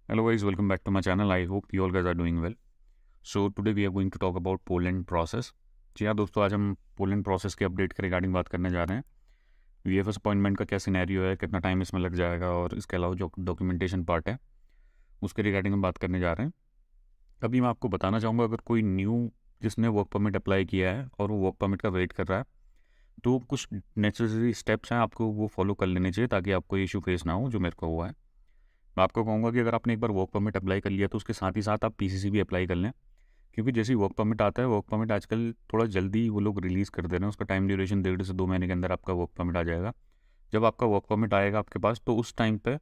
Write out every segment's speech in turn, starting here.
Hello guys, welcome back to my channel. I hope you all guys are doing well. So today we are going to talk about Poland process. जी हाँ दोस्तों, आज हम Poland process के update के regarding बात करने जा रहे हैं। वीएफएस अपॉइंटमेंट का क्या सिनेरियो है, कितना टाइम इसमें लग जाएगा और इसके अलावा जो डॉक्यूमेंटेशन पार्ट है उसके रिगार्डिंग हम बात करने जा रहे हैं। अभी मैं आपको बताना चाहूँगा, अगर कोई न्यू जिसने वर्क परमिट अप्लाई किया है और वो वर्क परमिट का वेट कर रहा है तो कुछ नेसेसरी स्टेप्स हैं आपको वो फॉलो कर लेने चाहिए ताकि आपको इशू फेस ना हो जो मेरे को हुआ है। मैं आपको कहूँगा कि अगर आपने एक बार वर्क परमिट अप्लाई कर लिया तो उसके साथ ही साथ आप पीसीसी भी अप्लाई कर लें, क्योंकि जैसे ही वर्क परमिट आता है, वर्क परमिट आजकल थोड़ा जल्दी वो लोग रिलीज़ कर दे रहे हैं। उसका टाइम ड्यूरेशन 1.5 से 2 महीने के अंदर आपका वर्क परमिट आ जाएगा। जब आपका वर्क परमिट आएगा आपके पास, तो उस टाइम पे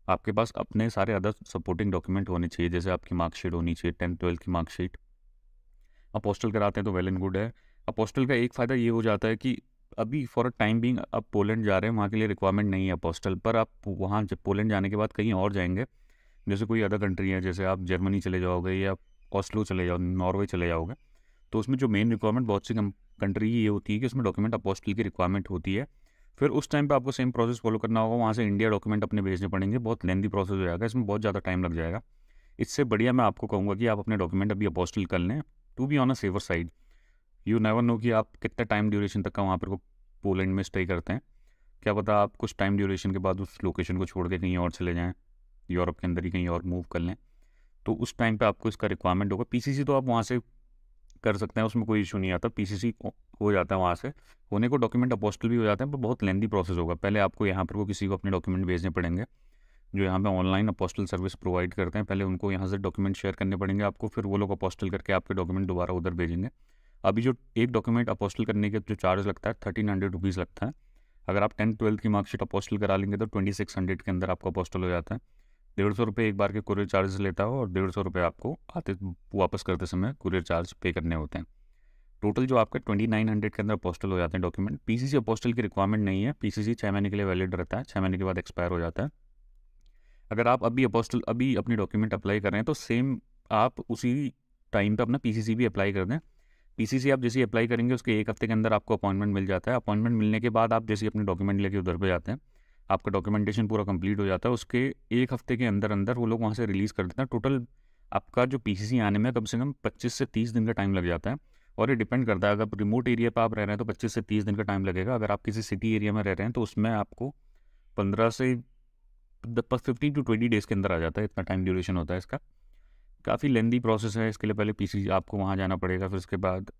आपके पास अपने सारे अदर सपोर्टिंग डॉक्यूमेंट होने चाहिए। जैसे आपकी मार्कशीट होनी चाहिए, 10th-12th की मार्कशीट। अपोस्टल कराते हैं तो वेल एंड गुड है। अपोस्टल का एक फ़ायदा ये हो जाता है कि अभी फॉर अ टाइम बीइंग आप पोलैंड जा रहे हैं, वहाँ के लिए रिक्वायरमेंट नहीं है अपोस्टल, पर आप वहाँ जब पोलैंड जाने के बाद कहीं और जाएंगे, जैसे कोई अदर कंट्री है, जैसे आप जर्मनी चले जाओगे या ऑस्लो चले जाओ, नॉर्वे चले जाओगे, तो उसमें जो मेन रिक्वायरमेंट बहुत सी कंट्री की ये होती है कि उसमें डॉक्यूमेंट अपोस्टल की रिक्वायरमेंट होती है। फिर उस टाइम पे आपको सेम प्रोसेस फॉलो करना होगा, वहाँ से इंडिया डॉक्यूमेंट अपने भेजने पड़ेंगे। बहुत लेंदी प्रोसेस हो जाएगा, इसमें बहुत ज़्यादा टाइम लग जाएगा। इससे बढ़िया मैं आपको कहूँगा कि आप अपने डॉक्यूमेंट अभी अपोस्टल कर लें, to be on a safer side. You never know कि आप कितने टाइम ड्यूरेशन तक का वहाँ पर को पोलैंड में स्टे करते हैं। क्या पता आप कुछ टाइम ड्यूरेशन के बाद उस लोकेशन को छोड़ के कहीं और चले जाएँ, यूरोप के अंदर ही कहीं और मूव कर लें, तो उस टाइम पे आपको इसका रिक्वायरमेंट होगा। पीसीसी तो आप वहाँ से कर सकते हैं, उसमें कोई इशू नहीं आता। पीसीसी हो जाता है वहाँ से होने को, डॉक्यूमेंट अपोस्टल भी हो जाते हैं, पर बहुत लेंदी प्रोसेस होगा। पहले आपको यहाँ पर को किसी को अपने डॉक्यूमेंट भेजने पड़ेंगे, जो यहाँ पे ऑनलाइन अपोस्टल सर्विस प्रोवाइड करते हैं। पहले उनको यहाँ से डॉक्यूमेंट शेयर करने पड़ेंगे आपको, फिर वो लोग अपोस्टल करके आपके डॉक्यूमेंट दोबारा उधर भेजेंगे। अभी जो एक डॉक्यूमेंट अपोस्टल करने के जो चार्ज लगता है 1300 रुपीज़ लगता है। अगर आप 10th-12th की मार्कशीट अपोस्टल करा लेंगे तो 2600 के अंदर आपका अपोस्टल हो जाता है। 150 रुपये एक बार के कुरियर चार्जेस लेता है और 150 रुपये आपको आते वापस करते समय कुरियर चार्ज पे करने होते हैं। टोटल जो आपका 2900 के अंदर अपोस्टल हो जाते हैं डॉक्यूमेंट। पीसीसी अपोस्टल की रिक्वायरमेंट नहीं है। पीसीसी 6 महीने के लिए वैलिड रहता है, 6 महीने के बाद एक्सपायर हो जाता है। अगर आप अभी अपनी डॉक्यूमेंट अप्लाई कर रहे हैं तो सेम आप उसी टाइम पे अपना पीसीसी भी अप्लाई कर दें। पीसीसी आप जैसे ही अप्लाई करेंगे उसके एक हफ्ते के अंदर आपको अपॉइंटमेंट मिल जाता है। अपॉइंटमेंट मिलने के बाद आप जैसे ही अपने डॉक्यूमेंट लेके उधर पे जाते हैं, आपका डॉक्यूमेंटेशन पूरा कंप्लीट हो जाता है। उसके एक हफ्ते के अंदर अंदर वो लोग वहाँ से रिलीज़ कर देते हैं। टोटल आपका जो पीसीसी आने में कम से कम 25 से 30 दिन का टाइम लग जाता है। और ये डिपेंड करता है, अगर रिमोट एरिया पर आप रह रहे हैं तो 25 से 30 दिन का टाइम लगेगा। अगर आप किसी सिटी एरिया में रह रहे हैं तो उसमें आपको 15 से 15 to 20 डेज़ के अंदर आ जाता है। इतना टाइम ड्यूरेशन होता है इसका। काफ़ी लेंदी प्रोसेस है। इसके लिए पहले पीसीसी आपको वहाँ जाना पड़ेगा, फिर उसके बाद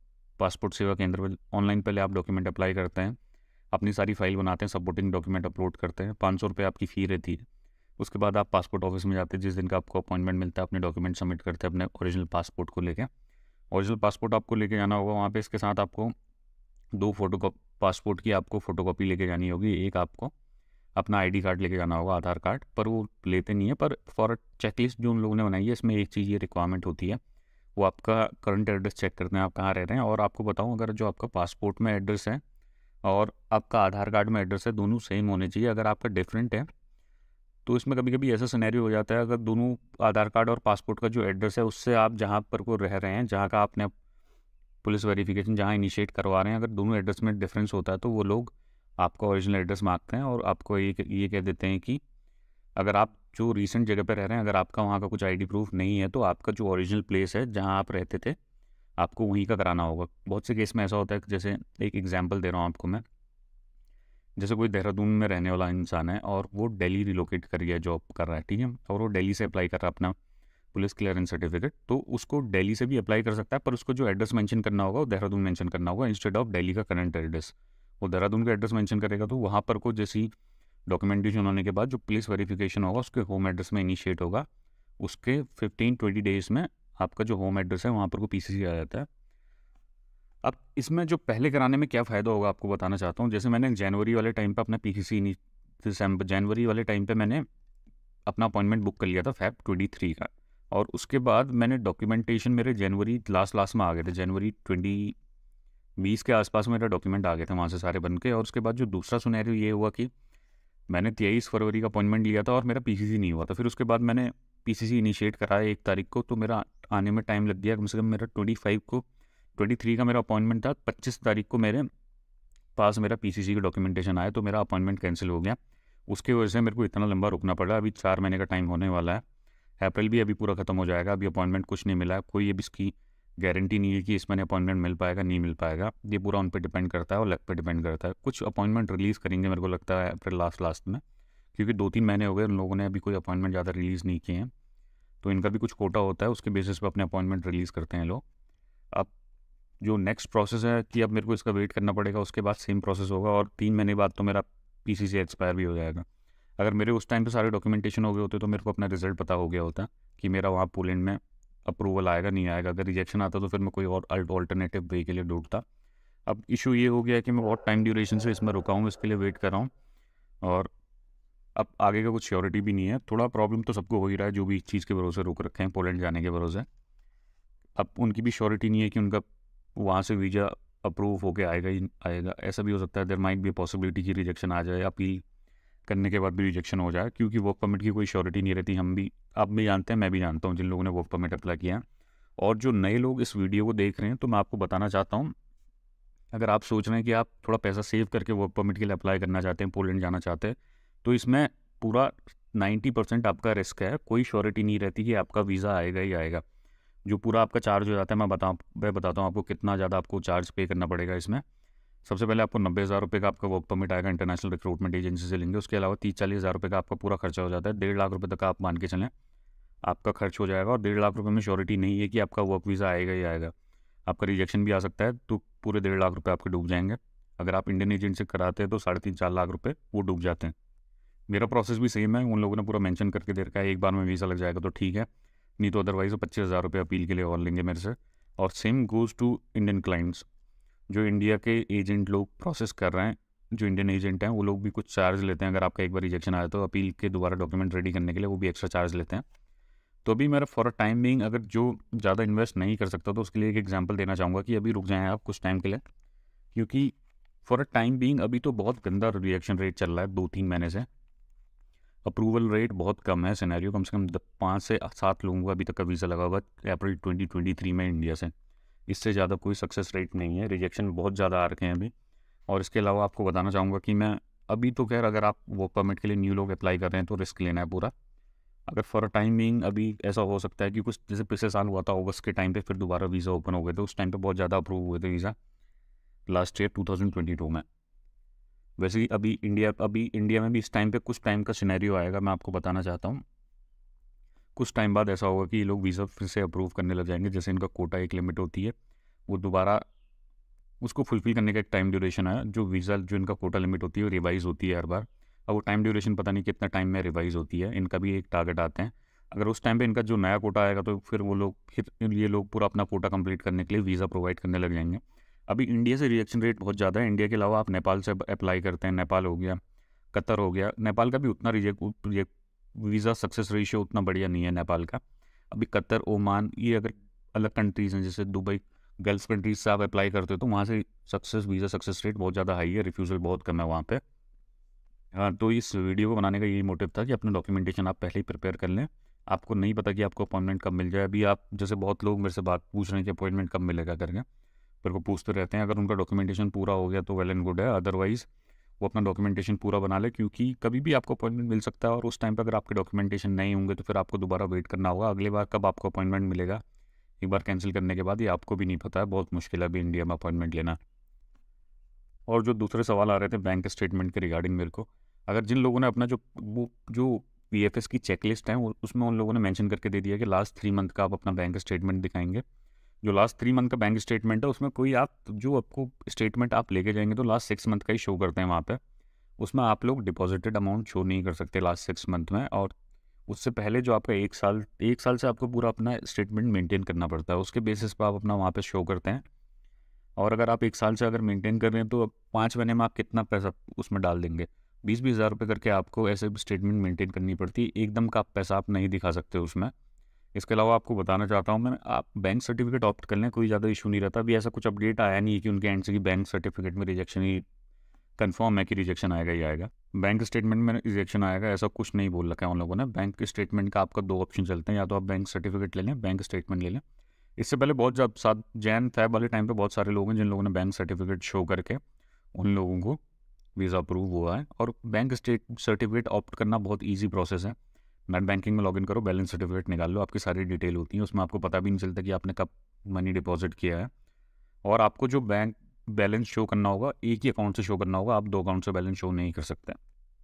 पासपोर्ट सेवा केंद्र पर ऑनलाइन पहले आप डॉक्यूमेंट अप्लाई करते हैं, अपनी सारी फाइल बनाते हैं, सपोर्टिंग डॉक्यूमेंट अपलोड करते हैं। 500 रुपये आपकी फ़ी रहती है। उसके बाद आप पासपोर्ट ऑफिस में जाते हैं, जिस दिन का आपको अपॉइंटमेंट मिलता है अपने डॉक्यूमेंट सबमिट करते हैं अपने ओरिजिनल पासपोर्ट को लेके। ओरिजिनल पासपोर्ट आपको लेके जाना होगा वहाँ पे। इसके साथ आपको 2 फोटो पासपोर्ट की आपको फ़ोटोकॉपी लेके जानी होगी। एक आपको अपना आईडी कार्ड लेके जाना होगा, आधार कार्ड, पर वो लेते नहीं है। पर फॉर चेकलिस्ट जो उन लोगों ने बनाई है, इसमें एक चीज़ ये रिक्वायरमेंट होती है, वो आपका करंट एड्रेस चेक करते हैं, आप कहाँ रह रहे हैं। और आपको बताऊँ, अगर जो आपका पासपोर्ट में एड्रेस है और आपका आधार कार्ड में एड्रेस है, दोनों सेम होने चाहिए। अगर आपका डिफरेंट है तो इसमें कभी कभी ऐसा सिनेरियो हो जाता है, अगर दोनों आधार कार्ड और पासपोर्ट का जो एड्रेस है उससे आप जहाँ पर को रह रहे हैं, जहाँ का आपने पुलिस वेरिफिकेशन जहाँ इनिशिएट करवा रहे हैं, अगर दोनों एड्रेस में डिफरेंस होता है तो वो लोग आपका ओरिजिनल एड्रेस मांगते हैं और आपको ये कह देते हैं कि अगर आप जो रीसेंट जगह पे रह रहे हैं, अगर आपका वहाँ का कुछ आईडी प्रूफ नहीं है तो आपका जो ओरिजिनल प्लेस है जहाँ आप रहते थे, आपको वहीं का कराना होगा। बहुत से केस में ऐसा होता है कि जैसे एक एग्जांपल दे रहा हूँ आपको मैं, जैसे कोई देहरादून में रहने वाला इंसान है और वो दिल्ली रिलोकेट कर गया, जॉब कर रहा है, ठीक है, और वो दिल्ली से अप्लाई कर रहा है अपना पुलिस क्लियरेंस सर्टिफिकेट, तो उसको दिल्ली से भी अप्लाई कर सकता है, पर उसको जो एड्रेस मेंशन करना होगा वो देहरादून मेंशन करना होगा इंस्टेड ऑफ दिल्ली का करंट एड्रेस। वो देहरादून का एड्रेस मेंशन करेगा तो वहाँ पर को जैसी डॉक्यूमेंटेशन होने के बाद जो पुलिस वेरिफिकेशन होगा उसके होम एड्रेस में इनिशिएट होगा। उसके 15-20 डेज़ में आपका जो होम एड्रेस है वहाँ पर को पीसीसी आ जाता है। अब इसमें जो पहले कराने में क्या फ़ायदा होगा आपको बताना चाहता हूँ। जैसे मैंने जनवरी वाले टाइम पे अपना पीसीसी दिसंबर जनवरी वाले टाइम पे मैंने अपना अपॉइंटमेंट बुक कर लिया था Feb 23 का, और उसके बाद मैंने डॉक्यूमेंटेशन मेरे जनवरी लास्ट में आ गए थे। जनवरी 2020 के आसपास मेरा डॉक्यूमेंट आ गए थे वहाँ से सारे बन के। और उसके बाद जो दूसरा सिनेरियो ये हुआ कि मैंने 23 फरवरी का अपॉइंटमेंट लिया था और मेरा पीसीसी नहीं हुआ था। फिर उसके बाद मैंने पीसीसी इनिशिएट कराया 1 तारीख को, तो मेरा आने में टाइम लग गया कम से कम। मेरा 23 का मेरा अपॉइंटमेंट था, 25 तारीख को मेरे पास मेरा पीसीसी का डॉक्यूमेंटेशन आया, तो मेरा अपॉइंटमेंट कैंसिल हो गया। उसकी वजह से मेरे को इतना लंबा रुकना पड़ा। अभी 4 महीने का टाइम होने वाला है। अप्रैल भी अभी पूरा ख़त्म हो जाएगा, अभी अपॉइंटमेंट कुछ नहीं मिला है, कोई अभी इसकी गारंटी नहीं है कि इसमें अपॉइंटमेंट मिल पाएगा नहीं मिल पाएगा। ये पूरा उन पर डिपेंड करता है और लक पे डिपेंड करता है। कुछ अपॉइंटमेंट रिलीज़ करेंगे मेरे को लगता है अप्रैल लास्ट में, क्योंकि 2-3 महीने हो गए उन लोगों ने अभी कोई अपॉइंटमेंट ज़्यादा रिलीज़ नहीं किए हैं। तो इनका भी कुछ कोटा होता है, उसके बेसिस पे अपने अपॉइंटमेंट रिलीज़ करते हैं लोग। अब जो नेक्स्ट प्रोसेस है कि अब मेरे को इसका वेट करना पड़ेगा, उसके बाद सेम प्रोसेस होगा और 3 महीने बाद तो मेरा पीसीसी एक्सपायर भी हो जाएगा। अगर मेरे उस टाइम पे सारे डॉक्यूमेंटेशन हो गए होते तो मेरे को अपना रिजल्ट पता हो गया होता कि मेरा वहाँ पोलैंड में अप्रूवल आएगा नहीं आएगा। अगर रिजेक्शन आता तो फिर मैं कोई और अल्टरनेटिव वे के लिए ढूंढता। अब इशू ये हो गया है कि मैं बहुत टाइम ड्यूरेशन से इसमें रुका हूँ, इसके लिए वेट कर रहा हूँ और अब आगे का कुछ श्योरिटी भी नहीं है। थोड़ा प्रॉब्लम तो सबको हो ही रहा है जो भी इस चीज़ के भरोसे रुक रखे हैं पोलैंड जाने के भरोसे। अब उनकी भी श्योरिटी नहीं है कि उनका वहाँ से वीज़ा अप्रूव होके आएगा ही आएगा। ऐसा भी हो सकता है देयर माइट बी पॉसिबिलिटी कि रिजेक्शन आ जाए, अपील करने के बाद भी रिजेक्शन हो जाए, क्योंकि वर्क परमिट की कोई श्योरिटी नहीं रहती। आप भी जानते हैं, मैं भी जानता हूँ जिन लोगों ने वर्क परमिट अप्लाई किया है। और जो नए लोग इस वीडियो को देख रहे हैं तो मैं आपको बताना चाहता हूँ, अगर आप सोच रहे हैं कि आप थोड़ा पैसा सेव करके वर्क परमिट के लिए अप्लाई करना चाहते हैं, पोलैंड जाना चाहते हैं, तो इसमें पूरा 90% आपका रिस्क है। कोई श्योरिटी नहीं रहती कि आपका वीज़ा आएगा ही आएगा। जो पूरा आपका चार्ज हो जाता है, मैं बताता हूँ आपको कितना ज़्यादा आपको चार्ज पे करना पड़ेगा इसमें। सबसे पहले आपको 90,000 रुपये का आपका वर्क परमिट आएगा, इंटरनेशनल रिक्रूटमेंट एजेंसी से लेंगे। उसके अलावा 30-40 हज़ार रुपये का आपका पूरा खर्चा हो जाता है। 1.5 लाख रुपये तक आप मान के चलें आपका खर्च हो जाएगा। और 1.5 लाख रुपये में श्योरिटी नहीं है कि आपका वर्क वीज़ा आएगा ही आएगा, आपका रिजेक्शन भी आ सकता है। तो पूरे 1.5 लाख रुपये आपके डूब जाएंगे। अगर आप इंडियन एजेंट से कराते हैं तो 3.5-4 लाख रुपये वो डूब जाते हैं। मेरा प्रोसेस भी सेम है, उन लोगों ने पूरा मेंशन करके दे रखा है, एक बार में वीज़ा लग जाएगा तो ठीक है, नहीं तो अदरवाइज़ वो 25,000 रुपये अपील के लिए और लेंगे मेरे से। और same goes to Indian clients. जो इंडिया के एजेंट लोग प्रोसेस कर रहे हैं, जो इंडियन एजेंट हैं, वो लोग भी कुछ चार्ज लेते हैं। अगर आपका एक बार रिजेक्शन आया तो अपील के दोबारा डॉक्यूमेंट रेडी करने के लिए वो भी एक्स्ट्रा चार्ज लेते हैं। तो अभी मेरा फॉर अ टाइम बिंग, अगर जो ज़्यादा इन्वेस्ट नहीं कर सकता तो उसके लिए एक एग्जांपल देना चाहूँगा कि अभी रुक जाएं आप कुछ टाइम के लिए, क्योंकि फॉर अ टाइम बिंग अभी तो बहुत गंदा रिजेक्शन रेट चल रहा है 2-3 महीने से। अप्रूवल रेट बहुत कम है। सिनेरियो कम से कम 5 से 7 लोगों का अभी तक का वीज़ा लगा हुआ अप्रैल 2023 में इंडिया से। इससे ज़्यादा कोई सक्सेस रेट नहीं है। रिजेक्शन बहुत ज़्यादा आ रखे हैं अभी। और इसके अलावा आपको बताना चाहूँगा कि मैं अभी तो खैर, अगर आप वर्क परमिट के लिए न्यू लोग अप्लाई कर रहे हैं तो रिस्क लेना है पूरा। अगर फॉर अ टाइम बिंग अभी ऐसा हो सकता है कि कुछ जैसे पिछले साल हुआ था अगस्त के टाइम पे, फिर दोबारा वीज़ा ओपन हो गए थे। उस टाइम पे बहुत ज़्यादा अप्रूव हुए थे वीज़ा लास्ट ईयर 2022 में। वैसे ही अभी इंडिया में भी इस टाइम पे कुछ टाइम का सिनेरियो आएगा, मैं आपको बताना चाहता हूँ। कुछ टाइम बाद ऐसा होगा कि ये लोग वीज़ा फिर से अप्रूव करने लग जाएंगे। जैसे इनका कोटा एक लिमिट होती है, वो दोबारा उसको फुलफिल करने का एक टाइम ड्यूरेशन है। जो वीज़ा जो इनका कोटा लिमिट होती है वो रिवाइज़ होती है हर बार। अब वो टाइम ड्यूरेशन पता नहीं कितना टाइम में रिवाइज़ होती है। इनका भी एक टारगेट आते हैं। अगर उस टाइम पे इनका जो नया कोटा आएगा तो फिर ये लोग पूरा अपना कोटा कंप्लीट करने के लिए वीज़ा प्रोवाइड करने लग जाएंगे। अभी इंडिया से रिजेक्शन रेट बहुत ज़्यादा है। इंडिया के अलावा आप नेपाल से अप्लाई करते हैं, नेपाल हो गया, कतर हो गया। नेपाल का भी उतना वीज़ा सक्सेस रेशियो उतना बढ़िया नहीं है नेपाल का। अभी कतर, ओमान, ये अगर अलग कंट्रीज़ हैं जैसे दुबई, गल्फ कंट्रीज से आप अप्लाई करते हो तो वहाँ से वीज़ा सक्सेस रेट बहुत ज़्यादा हाई है, रिफ्यूज़ल बहुत कम है वहाँ पे। हाँ, तो इस वीडियो को बनाने का यही मोटिव था कि अपना डॉक्यूमेंटेशन आप पहले ही प्रिपेयर कर लें। आपको नहीं पता कि आपको अपॉइंटमेंट कब मिल जाए। अभी आप जैसे बहुत लोग मेरे से बात पूछ रहे हैं कि अपॉइंटमेंट कब मिलेगा करके, मेरे को पूछते रहते हैं। अगर उनका डॉक्यूमेंटेशन पूरा हो गया तो वेल एंड गुड है, अदरवाइज़ वो अपना डॉक्यूमेंटेशन पूरा बना ले, क्योंकि कभी भी आपको अपॉइंटमेंट मिल सकता है। और उस टाइम पर अगर आपके डॉक्यूमेंटेशन नहीं होंगे तो फिर आपको दोबारा वेट करना होगा। अगली बार कब आपको अपॉइंटमेंट मिलेगा, एक बार कैंसिल करने के बाद, ये आपको भी नहीं पता है। बहुत मुश्किल है अभी इंडिया में अपॉइंटमेंट लेना। और जो दूसरे सवाल आ रहे थे बैंक स्टेटमेंट के रिगार्डिंग मेरे को, अगर जिन लोगों ने अपना जो VFS की चेकलिस्ट है उसमें उन लोगों ने मेंशन करके दे दिया कि लास्ट 3 मंथ का आप अपना बैंक स्टेटमेंट दिखाएंगे। जो लास्ट 3 मंथ का बैंक स्टेटमेंट है उसमें कोई जो आपको स्टेटमेंट आप लेके जाएंगे तो लास्ट 6 मंथ का ही शो करते हैं वहाँ पर। उसमें आप लोग डिपॉजिटेड अमाउंट शो नहीं कर सकते लास्ट 6 मंथ में। और उससे पहले जो आपका 1 साल से आपको पूरा अपना स्टेटमेंट मेंटेन करना पड़ता है, उसके बेसिस पर आप अपना वहाँ पे शो करते हैं। और अगर आप 1 साल से अगर मेंटेन कर रहे हैं तो 5 महीने में आप कितना पैसा उसमें डाल देंगे, 20-20 हज़ार रुपये करके आपको ऐसे स्टेटमेंट मेंटेन करनी पड़ती है। एकदम का पैसा आप नहीं दिखा सकते उसमें। इसके अलावा आपको बताना चाहता हूँ मैं, आप बैंक सर्टिफिकेट ऑप्ट कर लें, कोई ज़्यादा इशू नहीं रहता। अभी ऐसा कुछ अपडेट आया नहीं है कि उनके एंड से कि बैंक सर्टिफिकेट में रिजेक्शन ही कंफर्म है कि रिजेक्शन आएगा ही आएगा, बैंक स्टेटमेंट में रिजेक्शन आएगा, ऐसा कुछ नहीं बोल रखा है उन लोगों ने। बैंक स्टेटमेंट का आपका 2 ऑप्शन चलते हैं, या तो आप बैंक सर्टिफिकेट ले लें, बैंक स्टेटमेंट ले लें। इससे पहले बहुत जैन फैब वाले टाइम पे बहुत सारे लोग हैं जिन लोगों ने बैंक सर्टिफिकेट शो करके उन लोगों को वीज़ा अप्रूव हुआ है। और बैंक सर्टिफिकेट ऑप्ट करना बहुत ईजी प्रोसेस है। नेट बैंकिंग में लॉगिन करो, बैलेंस सर्टिफिकेट निकाल लो, आपकी सारी डिटेल होती है उसमें। आपको पता भी नहीं चलता कि आपने कब मनी डिपॉजिट किया है। और आपको जो बैंक बैलेंस शो करना होगा, एक ही अकाउंट से शो करना होगा, आप 2 अकाउंट से बैलेंस शो नहीं कर सकते।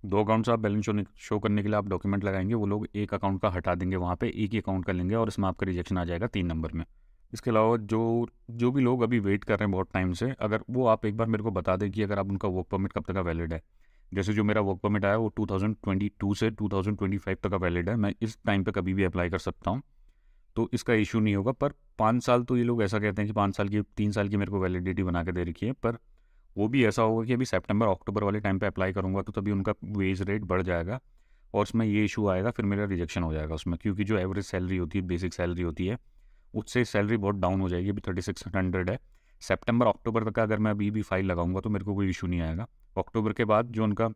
2 अकाउंट से आप बैलेंस शो करने के लिए आप डॉक्यूमेंट लगाएंगे, वो लोग एक अकाउंट का हटा देंगे, वहाँ पे एक ही अकाउंट का लेंगे और इसमें आपका रिजेक्शन आ जाएगा 3 नंबर में। इसके अलावा जो जो भी लोग अभी वेट कर रहे हैं बहुत टाइम से, अगर वो आप एक बार मेरे को बता दें कि अगर आप उनका वर्क परमिट कब तक का वैलिड है। जैसे जो मेरा वर्क परमिट आया वो 2022 से 2025 तक का वैलिड है, मैं इस टाइम पे कभी भी अप्लाई कर सकता हूँ, तो इसका इशू नहीं होगा। पर 5 साल तो ये लोग ऐसा कहते हैं कि 5 साल की 3 साल की मेरे को वैलिडिटी बना के दे रखी है, पर वो भी ऐसा होगा कि अभी सितंबर अक्टूबर वाले टाइम पे अप्लाई करूँगा तो तभी उनका वेज रेट बढ़ जाएगा और उसमें ये इशू आएगा, फिर मेरा रिजेक्शन हो जाएगा उसमें, क्योंकि जो एवरेज सैलरी होती है, बेसिक सैलरी होती है, उससे सैलरी बहुत डाउन हो जाएगी। अभी 3600 है। सितंबर अक्टूबर तक का अगर मैं अभी भी फाइल लगाऊंगा तो मेरे को कोई इशू नहीं आएगा। अक्टूबर के बाद जो उनका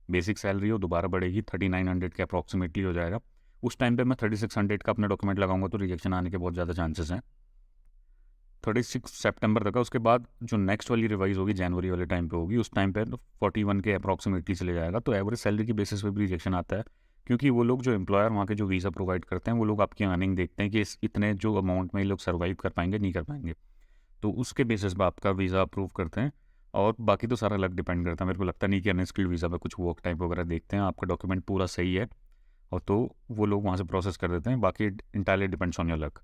बेसिक सैलरी हो दोबारा बढ़ेगी, 3900 के अप्रॉक्सीमेटली हो जाएगा। उस टाइम पे मैं 3600 का अपना डॉक्यूमेंट लगाऊंगा तो रिजेक्शन आने के बहुत ज़्यादा चांसेस हैं। 36 सितंबर तक का। उसके बाद जो नेक्स्ट वाली रिवाइज होगी जनवरी वाले टाइम पे होगी, उस टाइम पे 41 के अप्रॉक्सीमेटली चले जाएगा। तो एवरेज सैलरी की बेसिस पे भी रिजेक्शन आता है, क्योंकि वो लोग जो एम्प्लॉयर वहाँ के जो वीज़ा प्रोवाइड करते हैं वो लोग आपकी अर्निंग देखते हैं कि इस इतने जो अमाउंट में ये लोग सर्वाइव कर पाएंगे नहीं कर पाएंगे, तो उसके बेसिस पे आपका वीज़ा अप्रूव करते हैं। और बाकी तो सारा अलग डिपेंड करता है। मेरे को लगता नहीं कि अनस्किल्ड वीज़ा पे कुछ वर्क टाइप वगैरह देखते हैं, आपका डॉक्यूमेंट पूरा सही है और तो वो लोग वहाँ से प्रोसेस कर देते हैं। बाकी entirely depends on your luck.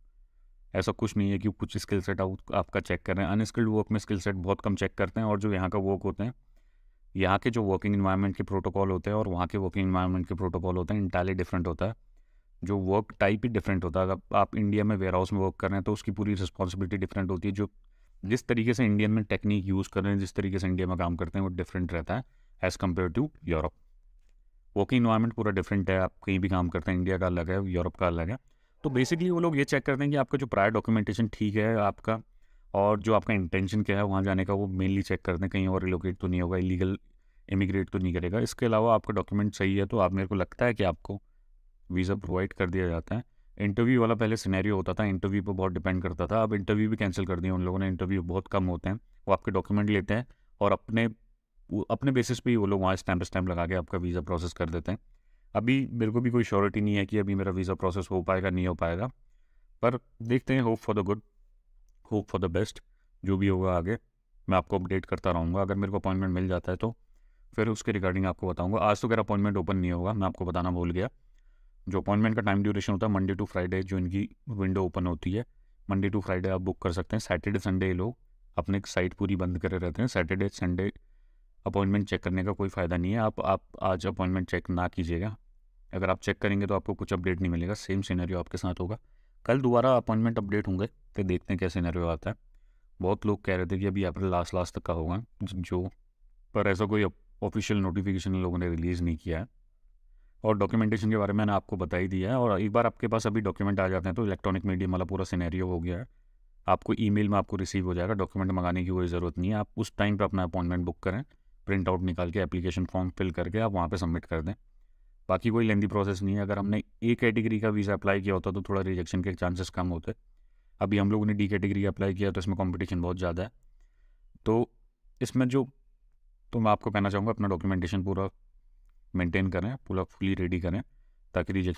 ऐसा कुछ नहीं है कि कुछ स्किल सेट आपका चेक कर रहे हैं। अनस्किल्ड वर्क में स्किल सेट बहुत कम चेक करते हैं, और जो यहाँ का वर्क होते हैं, यहाँ के जो वर्किंग इन्वायरमेंट के प्रोटोकॉल होते हैं और वहाँ के वर्किंग इन्वायरमेंट के प्रोटोकॉल होते हैं, इंटायरली डिफरेंट होता है। जो वर्क टाइप ही डिफरेंट होता है। अगर आप इंडिया में वेयर हाउस में वर्क कर रहे हैं तो उसकी पूरी रिस्पॉन्सिबिलिटी डिफरेंट होती है। जो जिस तरीके से इंडियन में टेक्निक यूज़ कर रहे हैं, जिस तरीके से इंडिया में काम करते हैं, वो डिफरेंट रहता है as compare to Europe. Working environment पूरा डिफरेंट है, आप कहीं भी काम करते हैं, इंडिया का अलग है, यूरोप का अलग है। तो बेसिकली वो लोग ये चेक करते हैं कि आपका जो प्रायर डॉक्यूमेंटेशन ठीक है आपका, और जो आपका इंटेंशन क्या है वहाँ जाने का, वो मेनली चेक करते हैं कहीं और रिलोकेट तो नहीं होगा, इलीगल इमिग्रेट तो नहीं करेगा। इसके अलावा आपका डॉक्यूमेंट सही है तो आप, मेरे को लगता है कि आपको वीज़ा प्रोवाइड कर दिया जाता है। इंटरव्यू वाला पहले सिनेरियो होता था, इंटरव्यू पर बहुत डिपेंड करता था, अब इंटरव्यू भी कैंसिल कर दिया उन लोगों ने। इंटरव्यू बहुत कम होते हैं, वो आपके डॉक्यूमेंट लेते हैं और अपने बेसिस पे ही वो लोग वहाँ स्टैम्प लगा के आपका वीज़ा प्रोसेस कर देते हैं। अभी मेरे को भी कोई श्योरिटी नहीं है कि अभी मेरा वीज़ा प्रोसेस हो पाएगा नहीं हो पाएगा, पर देखते हैं। Hope for the good, hope for the best. जो भी होगा आगे मैं आपको अपडेट करता रहूँगा। अगर मेरे को अपॉइंटमेंट मिल जाता है तो फिर उसके रिगार्डिंग आपको बताऊँगा। आज तो मेरा अपॉइंटमेंट ओपन नहीं होगा, मैं आपको बताना भूल गया। जो अपॉइंटमेंट का टाइम ड्यूरेशन होता है, मंडे टू फ्राइडे जो इनकी विंडो ओपन होती है, मंडे टू फ्राइडे आप बुक कर सकते हैं। सैटरडे संडे ये लोग अपने साइट पूरी बंद करे रहते हैं। सैटरडे संडे अपॉइंटमेंट चेक करने का कोई फ़ायदा नहीं है। आप आज अपॉइंटमेंट चेक ना कीजिएगा। अगर आप चेक करेंगे तो आपको कुछ अपडेट नहीं मिलेगा, सेम सिनेरियो आपके साथ होगा। कल दोबारा अपॉइंटमेंट अपडेट होंगे तो देखते हैं क्या सिनेरियो आता है। बहुत लोग कह रहे थे कि अभी अप्रैल लास्ट तक का होगा जो, पर ऐसा कोई ऑफिशियल नोटिफिकेशन इन लोगों ने रिलीज़ नहीं किया है। और डॉक्यूमेंटेशन के बारे में मैंने आपको बता ही दिया है। और एक बार आपके पास अभी डॉक्यूमेंट आ जाते हैं तो इलेक्ट्रॉनिक मीडियम वाला पूरा सिनेरियो हो गया है। आपको ईमेल में आपको रिसीव हो जाएगा, डॉक्यूमेंट मंगाने की कोई ज़रूरत नहीं है। आप उस टाइम पे अपना अपॉइंटमेंट बुक करें, प्रिंट आउट निकाल के एप्लीकेशन फॉर्म फिल करके आप वहाँ पे सबमिट कर दें। बाकी कोई लेंदी प्रोसेस नहीं है। अगर हमने ए कैटेगरी का वीज़ा अप्लाई किया होता तो थोड़ा रिजेक्शन के चांसेस कम होते। अभी हम लोगों ने डी कैटेगरी अप्लाई किया तो इसमें कॉम्पिटिशन बहुत ज़्यादा है। तो इसमें जो, तो मैं आपको कहना चाहूँगा अपना डॉक्यूमेंटेशन पूरा मेंटेन करें, पूरा फुली रेडी करें, ताकि रिजेक्शन